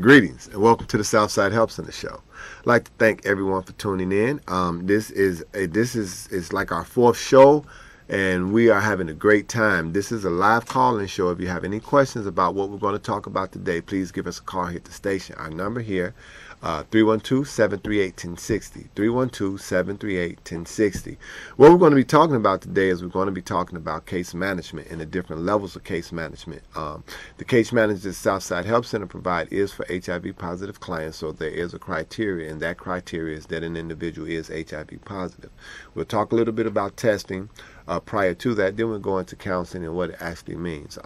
Greetings and welcome to the Southside Help Center show. I'd like to thank everyone for tuning in. This is like our fourth show, and we are having a great time. This is a live call-in show. If you have any questions about what we're going to talk about today, please give us a call here at the station. Our number here, 312-738-1060. 312-738-1060. What we're going to be talking about today is we're going to be talking about case management and the different levels of case management. The case management that Southside Help Center provide is for HIV positive clients, so there is a criteria, and that criteria is that an individual is HIV positive. We'll talk a little bit about testing. Prior to that, then we'll go into counseling and what it actually means.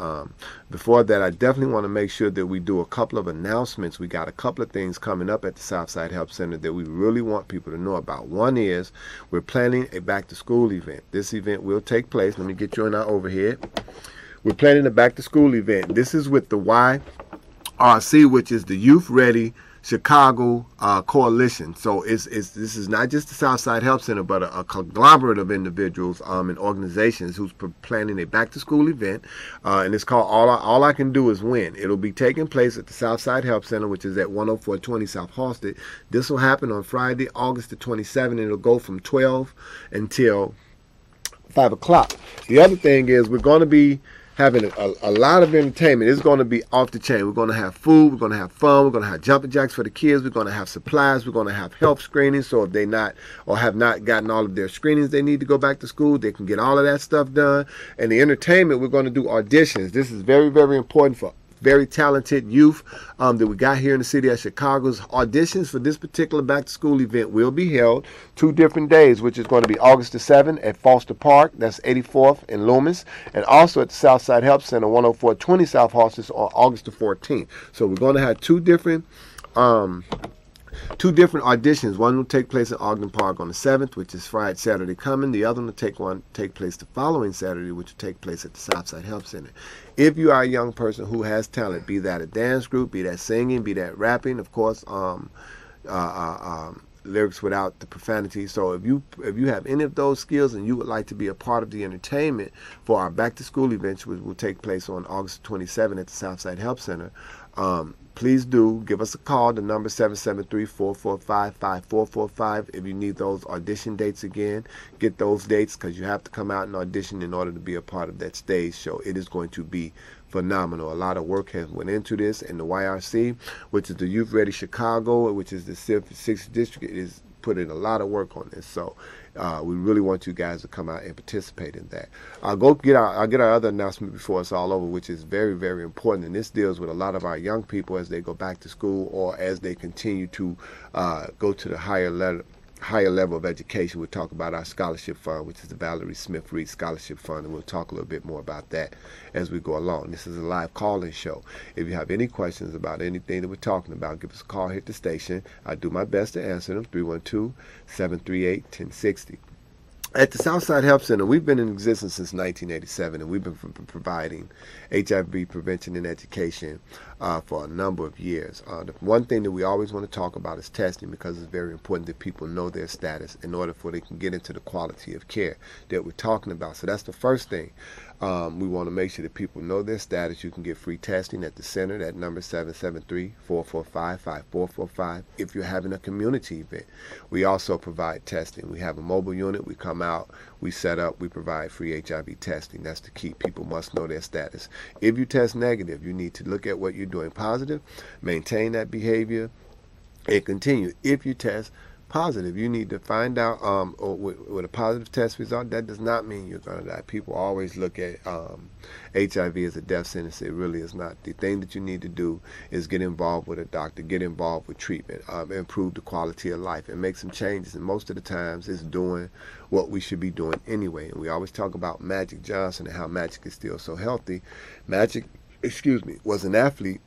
Before that, I definitely want to make sure that we do a couple of announcements. We got a couple of things coming up at the Southside Help Center that we really want people to know about. One is we're planning a back-to-school event. This event will take place. Let me get you on our overhead. We're planning a back-to-school event. This is with the YRC, which is the Youth Ready Chicago Coalition. So this is not just the Southside Help Center, but a conglomerate of individuals and organizations who's planning a back-to-school event, and it's called All I Can Do Is Win. It'll be taking place at the Southside Help Center, which is at 10420 South Halsted. This will happen on Friday, August the 27th, and it'll go from 12 until 5 o'clock. The other thing is we're going to be having a lot of entertainment. It's going to be off the chain. We're going to have food. We're going to have fun. We're going to have jumping jacks for the kids. We're going to have supplies. We're going to have health screenings. So if they not or have not gotten all of their screenings they need to go back to school, they can get all of that stuff done. And the entertainment, we're going to do auditions. This is very, very important for very talented youth that we got here in the city of Chicago's. Auditions for this particular back-to-school event will be held 2 different days, which is going to be August the 7th at Foster Park, that's 84th and Loomis, and also at the Southside Help Center, 10420 South Halsted on August the 14th. So we're going to have two different auditions. One will take place at Ogden Park on the 7th, which is Saturday coming. The other one will take place the following Saturday, which will take place at the Southside Help Center. If you are a young person who has talent, be that a dance group, be that singing, be that rapping, of course, lyrics without the profanity. So if you have any of those skills and you would like to be a part of the entertainment for our back to school event, which will take place on August 27th at the Southside Help Center, please do give us a call. The number 773-445-5445. If you need those audition dates again, get those dates, because you have to come out and audition in order to be a part of that stage show. It is going to be phenomenal. A lot of work has went into this, and the YRC, which is the Youth Ready Chicago, which is the 6th district, is put in a lot of work on this. So we really want you guys to come out and participate in that. I'll get our other announcement before it's all over, which is very, very important, and this deals with a lot of our young people as they go back to school or as they continue to go to the higher level of education. We'll talk about our scholarship fund, which is the Valerie Smith Reed Scholarship Fund, and we'll talk a little bit more about that as we go along. This is a live call-in show. If you have any questions about anything that we're talking about, give us a call here at the station. I'll do my best to answer them. 312-738-1060. At the Southside Help Center, we've been in existence since 1987, and we've been providing HIV prevention and education for a number of years. The one thing that we always want to talk about is testing, because it's very important that people know their status in order for they can get into the quality of care that we're talking about. So that's the first thing. We want to make sure that people know their status. You can get free testing at the center. That number 773-445-5445. If you're having a community event, we also provide testing. We have a mobile unit. We come out, we set up, we provide free HIV testing. That's the key. People must know their status. If you test negative, you need to look at what you're doing positive, maintain that behavior, and continue. If you test positive, you need to find out with a positive test result. That does not mean you're going to die. People always look at HIV as a death sentence. It really is not. The thing that you need to do is get involved with a doctor, get involved with treatment, improve the quality of life, and make some changes. And most of the times it's doing what we should be doing anyway. And we always talk about Magic Johnson and how Magic is still so healthy. Magic, was an athlete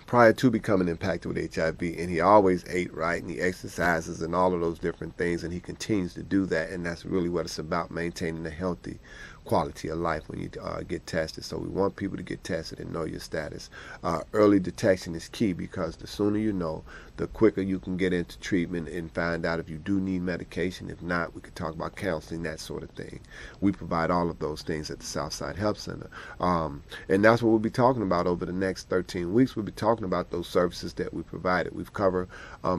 prior to becoming impacted with HIV, and he always ate right, and he exercises and all of those different things, and he continues to do that, and that's really what it's about, maintaining a healthy quality of life when you get tested. So we want people to get tested and know your status. Early detection is key, because the sooner you know, the quicker you can get into treatment and find out if you do need medication. If not, we could talk about counseling, that sort of thing. We provide all of those things at the Southside Health Center. And that's what we'll be talking about over the next 13 weeks. We'll be talking about those services that we provided. We've covered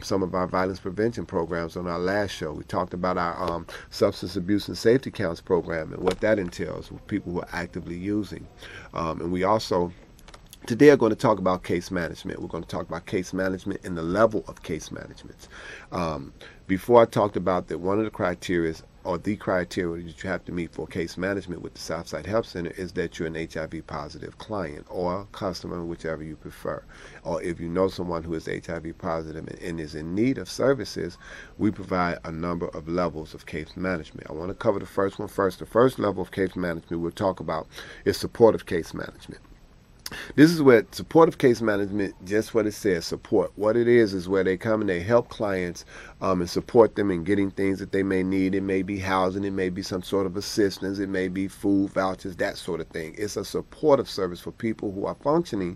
some of our violence prevention programs on our last show. We talked about our substance abuse and safety counts program and what that entails with people who are actively using. And we also today are going to talk about case management. We're going to talk about case management and the level of case management. Before I talked about that one of the criteria or the criteria that you have to meet for case management with the Southside Health Center is that you're an HIV positive client or customer, whichever you prefer. Or if you know someone who is HIV positive and is in need of services, we provide a number of levels of case management. I want to cover the first one first. The first level of case management we'll talk about is supportive case management. This is where supportive case management, just what it says, support. What it is where they come and they help clients and support them in getting things that they may need. It may be housing, it may be some sort of assistance, it may be food vouchers, that sort of thing. It's a supportive service for people who are functioning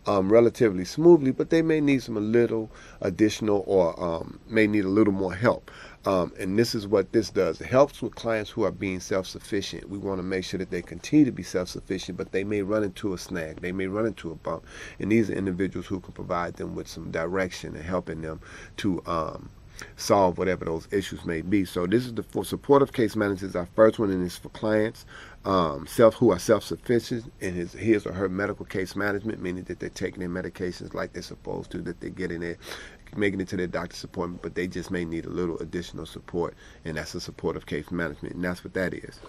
relatively smoothly, but they may need some a little additional or may need a little more help. And this is what this does. It helps with clients who are being self-sufficient. We want to make sure that they continue to be self-sufficient, but they may run into a snag. They may run into a bump. And these are individuals who can provide them with some direction and helping them to solve whatever those issues may be. So this is for supportive case managers. Our first one, and it's for clients who are self-sufficient in his or her medical case management, meaning that they're taking their medications like they're supposed to, that they're getting it, making it to their doctor's appointment, but they just may need a little additional support, and that's a supportive case management, and that's what that is.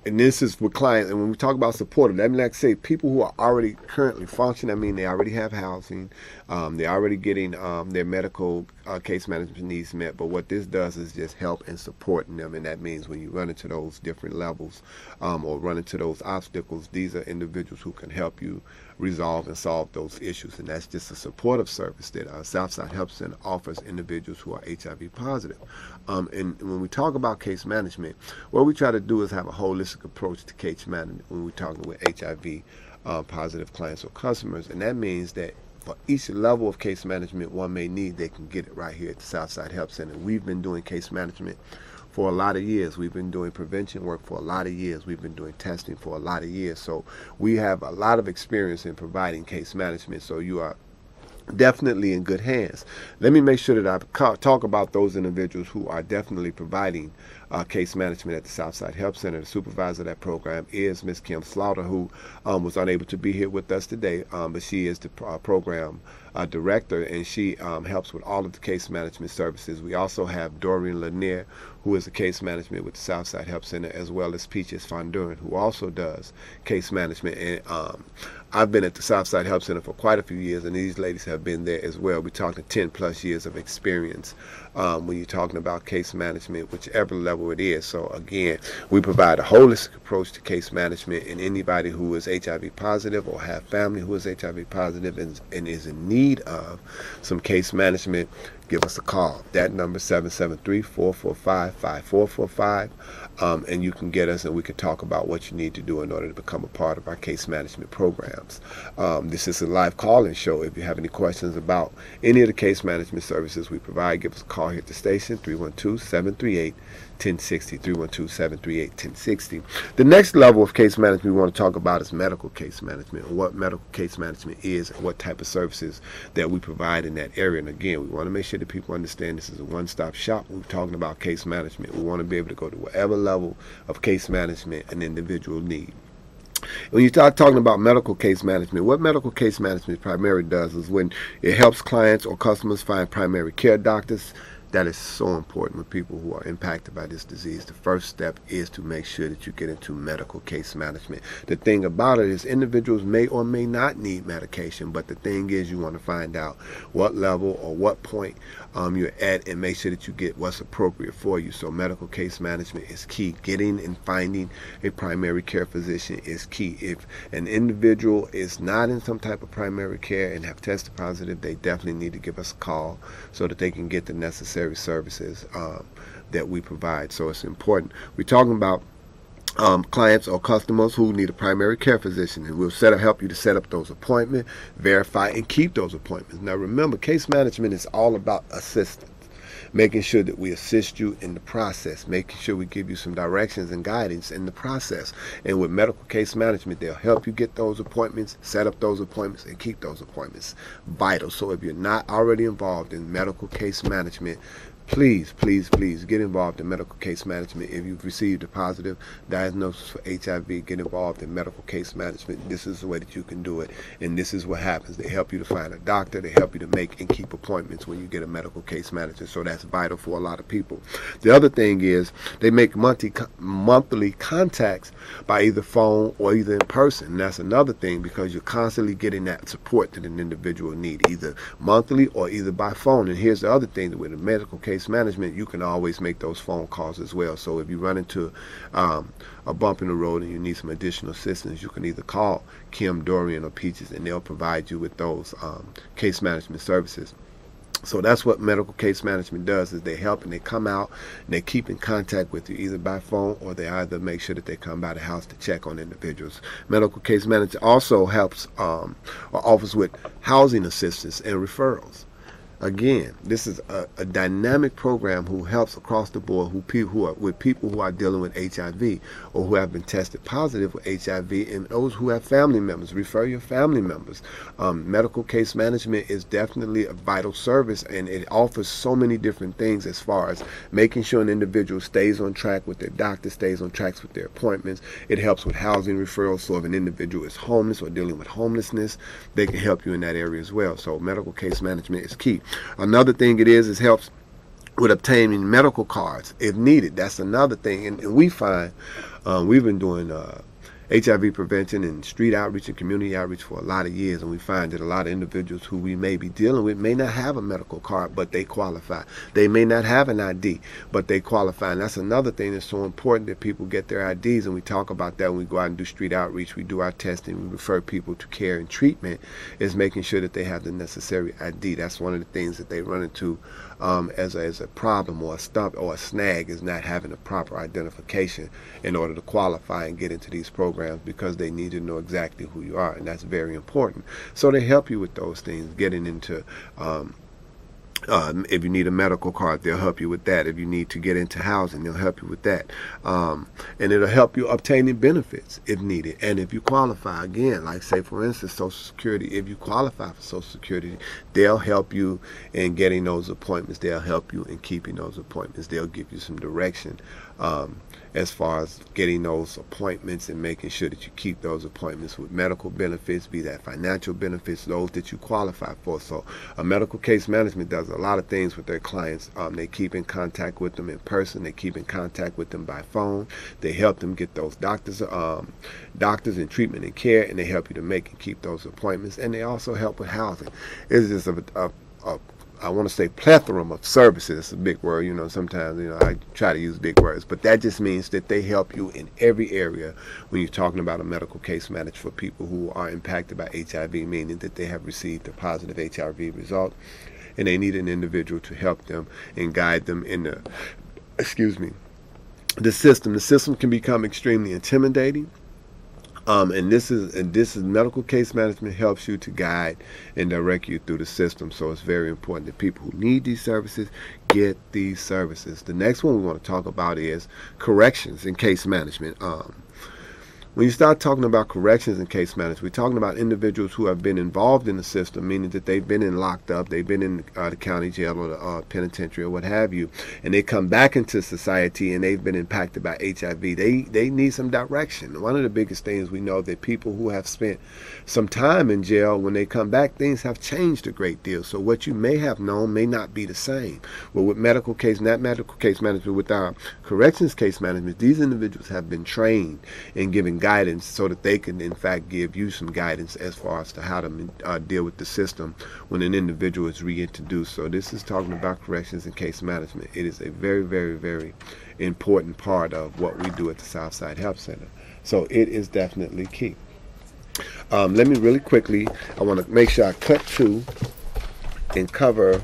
And this is with clients, and when we talk about supportive, that means, like I say, people who are already currently functioning. I mean, they already have housing, they're already getting their medical case management needs met, but what this does is just help and supporting them, and that means when you run into those different levels or run into those obstacles, these are individuals who can help you resolve and solve those issues, and that's just a supportive service that Southside Health Center offers individuals who are HIV positive. And when we talk about case management, what we try to do is have a holistic approach to case management when we're talking with HIV positive clients or customers, and that means that for each level of case management one may need, they can get it right here at the Southside Health Center. We've been doing case management for a lot of years. We've been doing prevention work for a lot of years. We've been doing testing for a lot of years. So we have a lot of experience in providing case management. So you are definitely in good hands. Let me make sure that I talk about those individuals who are definitely providing case management at the Southside Health Center. The supervisor of that program is Ms. Kim Slaughter, who was unable to be here with us today, but she is the program director, and she helps with all of the case management services. We also have Doreen Lanier, who is a case management with the Southside Health Center, as well as Peaches Fonduran, who also does case management. And I've been at the Southside Health Center for quite a few years, and these ladies have been there as well. We're talking 10 plus years of experience when you're talking about case management, whichever level it is. So again, we provide a holistic approach to case management, and anybody who is HIV positive or have family who is HIV positive and is in need of some case management, give us a call. That number is 773-445-5445, and you can get us and we can talk about what you need to do in order to become a part of our case management programs. This is a live call-in show. If you have any questions about any of the case management services we provide, give us a call here at the station, 312-738-1060, 312-738-1060. The next level of case management we want to talk about is medical case management, or what medical case management is and what type of services that we provide in that area. And again, we want to make sure that people understand this is a one-stop shop when we're talking about case management. We want to be able to go to whatever level of case management an individual needs. When you start talking about medical case management, what medical case management primarily does is when it helps clients or customers find primary care doctors. That is so important with people who are impacted by this disease. The first step is to make sure that you get into medical case management. The thing about it is individuals may or may not need medication, but the thing is you want to find out what level or what point you're at and make sure that you get what's appropriate for you. So medical case management is key. Getting and finding a primary care physician is key. If an individual is not in some type of primary care and have tested positive, they definitely need to give us a call so that they can get the necessary services that we provide. So it's important. We're talking about clients or customers who need a primary care physician, and we'll help you to set up those appointments, verify, and keep those appointments. Now remember, case management is all about assistance, making sure that we assist you in the process, making sure we give you some directions and guidance in the process. And with medical case management, they'll help you get those appointments, set up those appointments, and keep those appointments. Vital. So if you're not already involved in medical case management, please, please, please get involved in medical case management. If you've received a positive diagnosis for HIV, get involved in medical case management. This is the way that you can do it, and this is what happens. They help you to find a doctor. They help you to make and keep appointments when you get a medical case manager. So that's vital for a lot of people. The other thing is they make monthly contacts by either phone or either in person. And that's another thing, because you're constantly getting that support that an individual needs, either monthly or either by phone. And here's the other thing, that with a medical case management, you can always make those phone calls as well. So if you run into a bump in the road and you need some additional assistance, you can either call Kim, Dorian, or Peaches, and they'll provide you with those case management services. So that's what medical case management does, is they help and they come out and they keep in contact with you either by phone, or they either make sure that they come by the house to check on individuals. Medical case management also helps or offers with housing assistance and referrals. Again, this is a dynamic program who helps across the board with people who are dealing with HIV or who have been tested positive with HIV, and those who have family members. Refer your family members. Medical case management is definitely a vital service, and it offers so many different things as far as making sure an individual stays on track with their doctor, stays on track with their appointments. It helps with housing referrals, so if an individual is homeless or dealing with homelessness, they can help you in that area as well. So medical case management is key. Another thing it is helps with obtaining medical cards if needed. That's another thing. And we find we've been doing HIV prevention and street outreach and community outreach for a lot of years, and we find that a lot of individuals who we may be dealing with may not have a medical card, but they qualify. They may not have an ID, but they qualify. And that's another thing that's so important, that people get their IDs, and we talk about that when we go out and do street outreach. We do our testing, we refer people to care and treatment, is making sure that they have the necessary ID. That's one of the things that they run into as a problem or a stump or a snag, is not having a proper identification in order to qualify and get into these programs, because they need to know exactly who you are, and that's very important. So they help you with those things, getting into if you need a medical card, they'll help you with that. If you need to get into housing, they'll help you with that. And it'll help you obtaining benefits if needed. And if you qualify, again, like say for instance, Social Security, if you qualify for Social Security, they'll help you in getting those appointments. They'll help you in keeping those appointments. They'll give you some direction as far as getting those appointments and making sure that you keep those appointments with medical benefits, be that financial benefits, those that you qualify for. So a medical case management does a lot of things with their clients. They keep in contact with them in person. They keep in contact with them by phone. They help them get those doctors and treatment and care, and they help you to make and keep those appointments. And they also help with housing. It's just I want to say plethora of services. It's a big word, you know. Sometimes, you know, I try to use big words, but that just means that they help you in every area when you're talking about a medical case management for people who are impacted by HIV, meaning that they have received a positive HIV result, and they need an individual to help them and guide them in the, the system. The system can become extremely intimidating. And this is medical case management helps you to guide and direct you through the system. So it's very important that people who need these services get these services. The next one we want to talk about is corrections in case management. When you start talking about corrections in case management, we're talking about individuals who have been involved in the system, meaning that they've been locked up, they've been in the county jail or the penitentiary or what have you, and they come back into society and they've been impacted by HIV. They need some direction. One of the biggest things we know that people who have spent some time in jail, when they come back, things have changed a great deal. So what you may have known may not be the same. Well, with medical case management, with our corrections case management, these individuals have been trained in giving guidance so that they can in fact give you some guidance as far as to how to deal with the system when an individual is reintroduced. So this is talking about corrections and case management. It is a very, very, very important part of what we do at the Southside Health Center. So it is definitely key. Let me really quickly, I want to make sure I cut to and cover.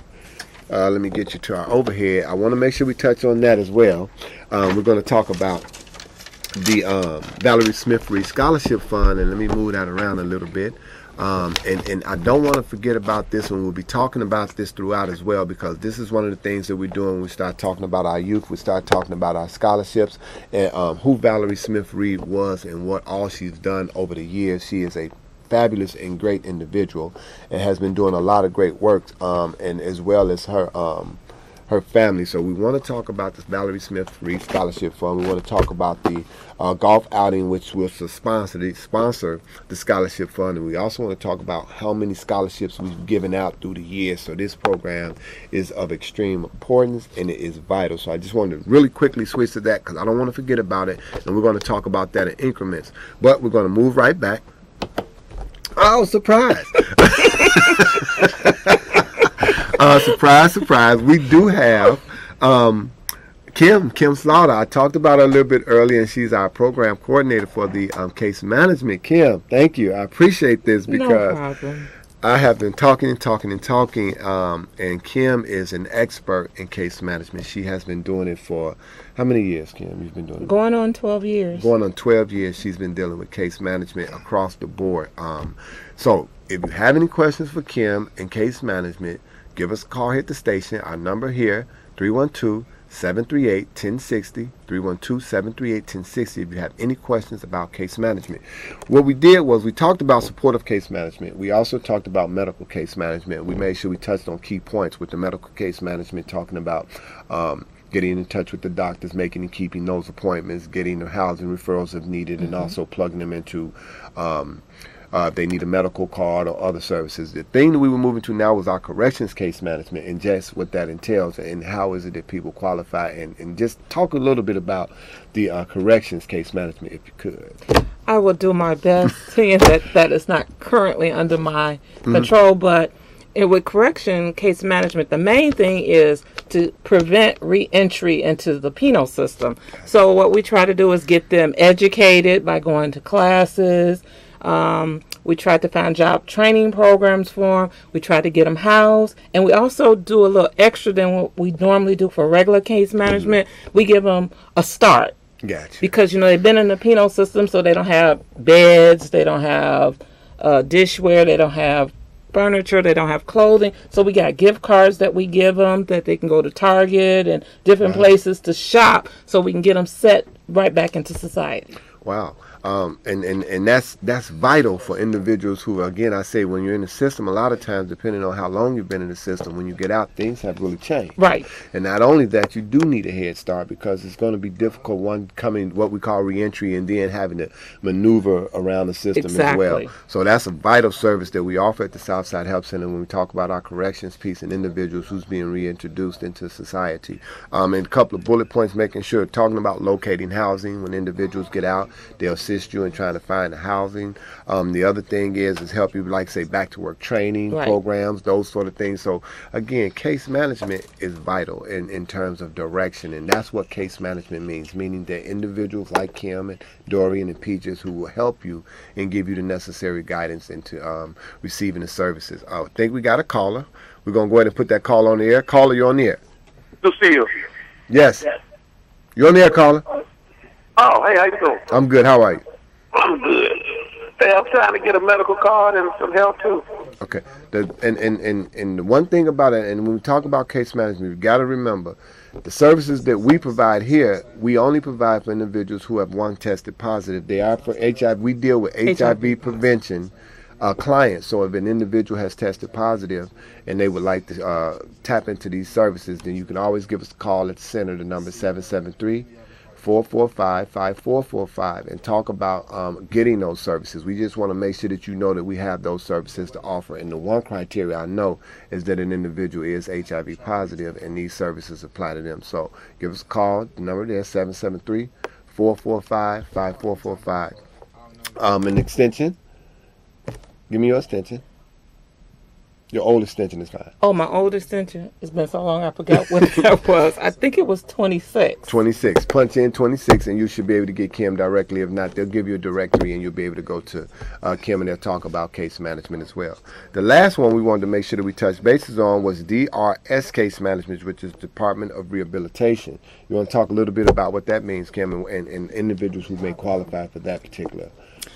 Let me get you to our overhead. I want to make sure we touch on that as well. We're going to talk about Valerie Smith Reed Scholarship Fund, and let me move that around a little bit. And I don't want to forget about this, and we'll be talking about this throughout as well, because this is one of the things that we're doing when we start talking about our youth. We start talking about our scholarships and who Valerie Smith Reed was and what all she's done over the years. She is a fabulous and great individual and has been doing a lot of great work, and as well as her family. So we want to talk about this Valerie Smith Reed Scholarship Fund. We want to talk about the golf outing, which was to sponsor the scholarship fund, and we also want to talk about how many scholarships we've given out through the years. So this program is of extreme importance and it is vital. So I just wanted to really quickly switch to that because I don't want to forget about it, and we're going to talk about that in increments. But we're going to move right back. Oh, surprise! Surprise, surprise. We do have Kim Slaughter. I talked about her a little bit earlier, and she's our program coordinator for the case management. Kim, thank you. I appreciate this because I have been talking, and Kim is an expert in case management. She has been doing it for how many years, Kim? You've been doing it? Going on 12 years. Going on 12 years, she's been dealing with case management across the board. So if you have any questions for Kim in case management, give us a call here at the station. Our number here, 312-738-1060, 312-738-1060 if you have any questions about case management. What we did was we talked about supportive case management. We also talked about medical case management. We made sure we touched on key points with the medical case management, talking about getting in touch with the doctors, making and keeping those appointments, getting the housing referrals if needed, and also plugging them into if they need a medical card or other services. The thing that we were moving to now was our corrections case management and just what that entails and how is it that people qualify, and just talk a little bit about the corrections case management if you could. I will do my best, seeing that is not currently under my control, but with correction case management, the main thing is to prevent re-entry into the penal system. So what we try to do is get them educated by going to classes. We try to find job training programs for them. We try to get them housed. And we also do a little extra than what we normally do for regular case management. We give them a start. Gotcha. Because, they've been in the penal system, so they don't have beds, they don't have dishware, they don't have furniture, they don't have clothing. So we got gift cards that we give them that they can go to Target and different places to shop so we can get them set right back into society. Wow. And that's vital for individuals who, again, I say, when you're in the system, a lot of times, depending on how long you've been in the system, when you get out, things have really changed. Right. And not only that, you do need a head start because it's going to be difficult, one, coming what we call reentry and then having to maneuver around the system as well. So that's a vital service that we offer at the Southside Help Center when we talk about our corrections piece and individuals who's being reintroduced into society. And a couple of bullet points, making sure, talking about locating housing. When individuals get out, they'll assist you in trying to find the housing. The other thing is help you, like, say, back to work training programs, those sort of things. So again, case management is vital in terms of direction, and that's what case management means, meaning that individuals like Kim and Dorian and Peaches who will help you and give you the necessary guidance into receiving the services. I think we got a caller. We're going to go ahead and put that call on the air. Caller, you're on the air. Lucille. Yes. You're on the air, caller. Oh, hey, how you doing? I'm good. How are you? I'm good. Hey, I'm trying to get a medical card and some help too. Okay. And the one thing about it, and when we talk about case management, you've got to remember the services that we provide here, we only provide for individuals who have tested positive. They are for HIV. We deal with HIV prevention clients. So if an individual has tested positive and they would like to tap into these services, then you can always give us a call at the center. The number is 773-445-5445 and talk about getting those services. We just want to make sure that you know that we have those services to offer. And the one criteria I know is that an individual is HIV positive and these services apply to them. So give us a call. The number there is 773-445-5445. An extension. Give me your extension. Your old extension is fine. Oh, my old extension. It's been so long I forgot what that was. I think it was 26. 26. Punch in 26 and you should be able to get Kim directly. If not, they'll give you a directory and you'll be able to go to Kim and they'll talk about case management as well. The last one we wanted to make sure that we touched bases on was DRS Case Management, which is Department of Rehabilitation. You want to talk a little bit about what that means, Kim, and individuals who may qualify for that particular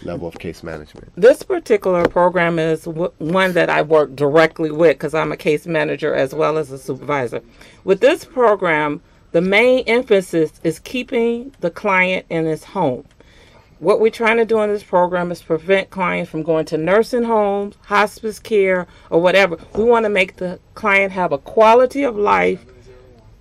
level of case management? This particular program is one that I work directly with because I'm a case manager as well as a supervisor. With this program, the main emphasis is keeping the client in his home. What we're trying to do in this program is prevent clients from going to nursing homes, hospice care, or whatever. We want to make the client have a quality of life,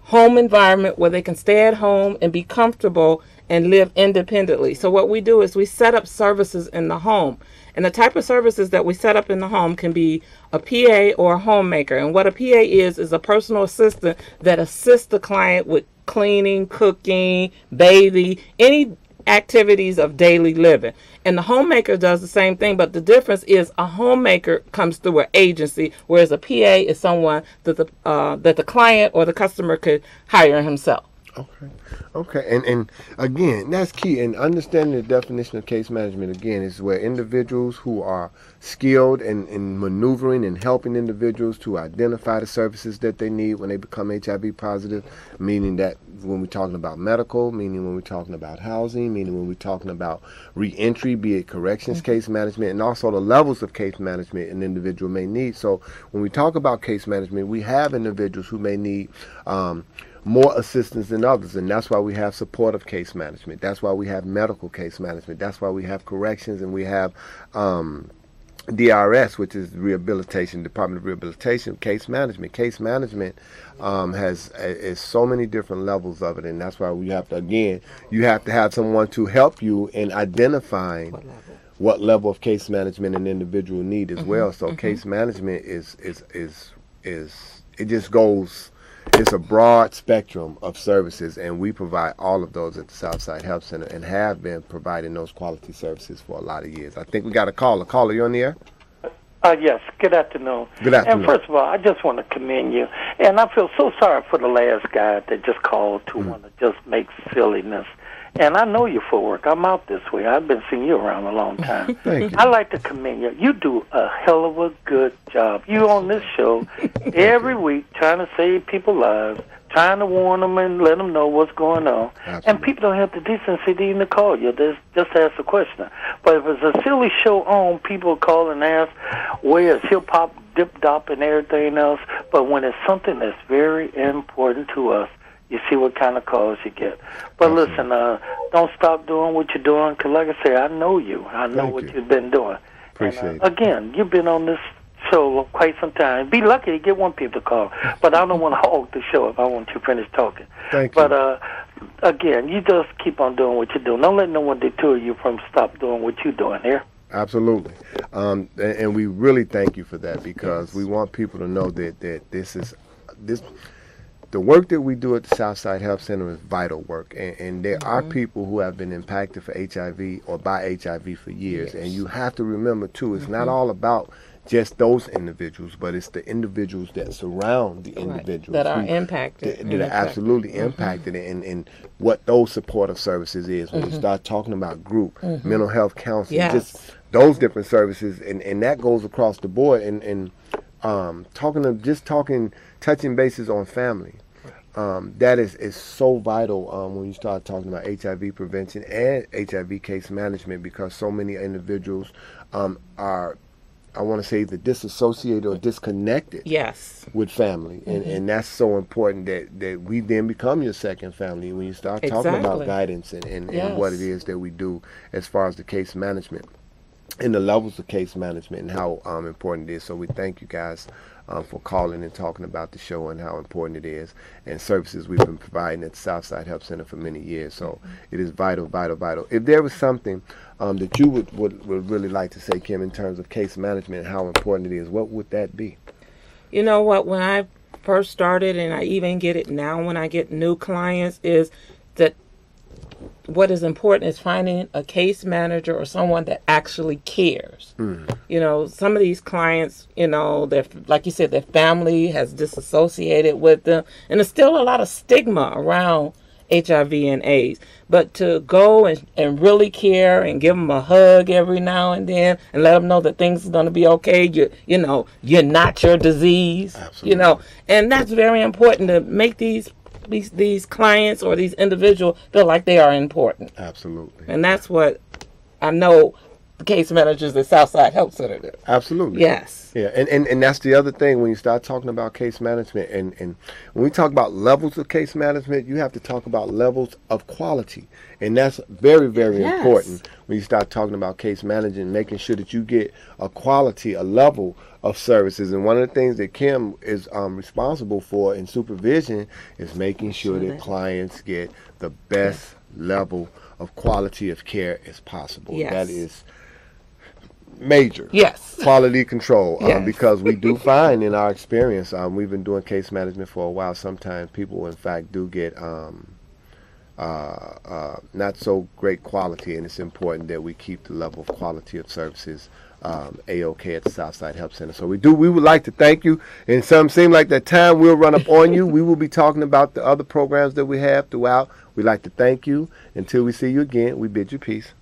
home environment where they can stay at home and be comfortable and live independently. So what we do is we set up services in the home. And the type of services that we set up in the home can be a PA or a homemaker. And what a PA is a personal assistant that assists the client with cleaning, cooking, bathing, any activities of daily living. And the homemaker does the same thing, but the difference is a homemaker comes through an agency, whereas a PA is someone that the client or the customer could hire himself. Okay. And again, that's key. And understanding the definition of case management, again, is where individuals who are skilled in maneuvering and helping individuals to identify the services that they need when they become HIV positive, meaning that when we're talking about medical, meaning when we're talking about housing, meaning when we're talking about reentry, be it corrections case management, and also the levels of case management an individual may need. So when we talk about case management, we have individuals who may need more assistance than others, and that's why we have supportive case management. That's why we have medical case management. That's why we have corrections, and we have DRS, which is Rehabilitation, Department of Rehabilitation Case Management. Case management is so many different levels of it, and that's why we have to, again, you have to have someone to help you in identifying what level of case management an individual need as well. So case management is it just goes. It's a broad spectrum of services, and we provide all of those at the Southside Health Center and have been providing those quality services for a lot of years. I think we got a caller. Caller, you on the air? Yes, good afternoon. Good afternoon. And first of all, I just want to commend you. And I feel so sorry for the last guy that just called to want to just make silliness. And I know you for work. I'm out this way. I've been seeing you around a long time. Thank you. I like to commend you. You do a hell of a good job. You on this show every week trying to save people's lives, trying to warn them and let them know what's going on. Absolutely. And people don't have the decency to even call you. Just ask a question. But if it's a silly show on, people call and ask, where is hip-hop, dip-dop, and everything else. But when it's something that's very important to us, you see what kind of calls you get. But listen, don't stop doing what you're doing, because like I say, I know you. I know what you've been doing. Appreciate it. Again, you've been on this show quite some time. Be lucky to get one people to call. But I don't want to hog the show if I want you to finish talking. Thank you. But again, you just keep on doing what you're doing. Don't let no one deter you from stop doing what you're doing here. Absolutely. And we really thank you for that, because we want people to know that this the work that we do at the Southside Health Center is vital work, and there are people who have been impacted for HIV or by HIV for years. And you have to remember, too, it's not all about just those individuals, but it's the individuals that surround the individuals that are impacted. That are absolutely impacted, and what those supportive services is. When you start talking about group, mental health counseling, just those different services, and that goes across the board. And touching bases on family. That is so vital when you start talking about HIV prevention and HIV case management, because so many individuals are, I want to say, either disassociated or disconnected with family. And that's so important that we then become your second family when you start talking about guidance and what it is that we do as far as the case management and the levels of case management and how important it is. So we thank you guys for calling and talking about the show and how important it is, and services we've been providing at the Southside Health Center for many years. So it is vital, vital, vital. If there was something that you would really like to say, Kim, in terms of case management and how important it is, what would that be? You know what, when I first started, and I even get it now when I get new clients, is that what is important is finding a case manager or someone that actually cares. You know, some of these clients, you know, they're, like you said, their family has disassociated with them, and there's still a lot of stigma around HIV and AIDS. But to go and really care and give them a hug every now and then and let them know that things are going to be okay, you know, you're not your disease. Absolutely. You know, and that's very important to make these clients or these individuals feel like they are important. Absolutely. And that's what I know the case managers at Southside Health Center do. Absolutely. Yes. Yeah, and that's the other thing when you start talking about case management, and when we talk about levels of case management, you have to talk about levels of quality, and that's very, very Yes. important when you start talking about case management, making sure that you get a quality, a level of services. And one of the things that Kim is responsible for in supervision is making sure that clients get the best level of quality of care as possible. Yes. That is major. Yes. Quality control, Yes. because we do find in our experience, we've been doing case management for a while, sometimes people in fact do get not so great quality, and it's important that we keep the level of quality of services A-OK at the Southside Health Center. So we would like to thank you, and some seem like that time will run up on you. We will be talking about the other programs that we have throughout. We'd like to thank you. Until we see you again, we bid you peace.